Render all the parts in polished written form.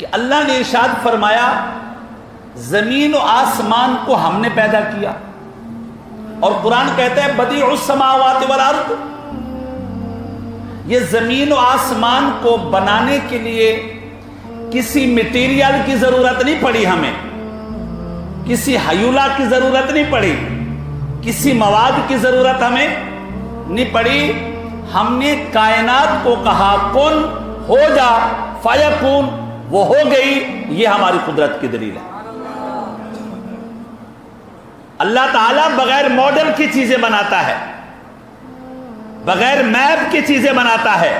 کہ اللہ نے ارشاد فرمایا زمین و آسمان کو ہم نے پیدا کیا، اور قرآن کہتا ہے بدیع السماوات والارض، یہ زمین و آسمان کو بنانے کے لیے کسی مٹیریل کی ضرورت نہیں پڑی، ہمیں کسی ہیولا کی ضرورت نہیں پڑی، کسی مواد کی ضرورت ہمیں نہیں پڑی۔ ہم نے کائنات کو کہا کن ہو جا فیکون، وہ ہو گئی۔ یہ ہماری قدرت کی دلیل ہے۔ اللہ تعالیٰ بغیر ماڈل کی چیزیں بناتا ہے، بغیر میپ کی چیزیں بناتا ہے،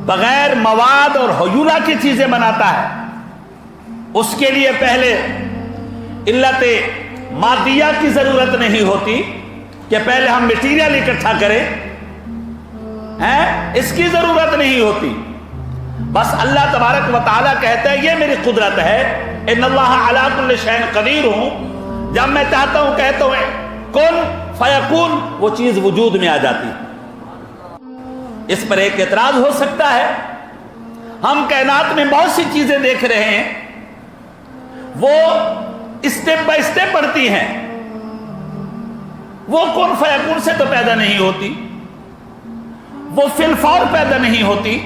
بغیر مواد اور ہیولا کی چیزیں بناتا ہے۔ اس کے لیے پہلے علت مادیہ کی ضرورت نہیں ہوتی کہ پہلے ہم مٹیریل اکٹھا کریں، اس کی ضرورت نہیں ہوتی۔ بس اللہ تبارک و تعالیٰ کہتا ہے یہ میری قدرت ہے، ان اللہ علی کل شیء قدیر ہوں، جب میں چاہتا ہوں کہتا ہوں کن فیکون، وہ چیز وجود میں آ جاتی ہے۔ اس پر ایک اعتراض ہو سکتا ہے، ہم کائنات میں بہت سی چیزیں دیکھ رہے ہیں، وہ اسٹیپ بائی اسٹیپ بڑھتی ہیں، وہ کن فیکون سے تو پیدا نہیں ہوتی، وہ فی الفور پیدا نہیں ہوتی۔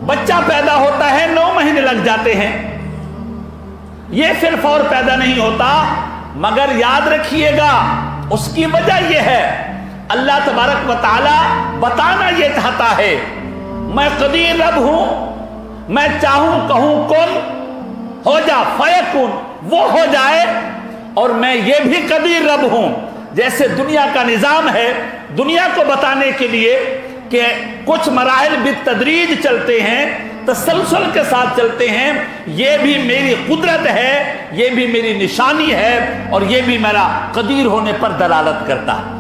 بچہ پیدا ہوتا ہے 9 مہینے لگ جاتے ہیں، یہ فی الفور پیدا نہیں ہوتا، مگر یاد رکھیے گا اس کی وجہ یہ ہے اللہ تبارک و تعالی بتانا یہ چاہتا ہے میں قدیر رب ہوں، میں چاہوں کہوں کن ہو جا فیکون، وہ ہو جائے، اور میں یہ بھی قدیر رب ہوں۔ جیسے دنیا کا نظام ہے، دنیا کو بتانے کے لیے کہ کچھ مراحل بالتدریج چلتے ہیں، تسلسل کے ساتھ چلتے ہیں، یہ بھی میری قدرت ہے، یہ بھی میری نشانی ہے، اور یہ بھی میرا قدیر ہونے پر دلالت کرتا ہے۔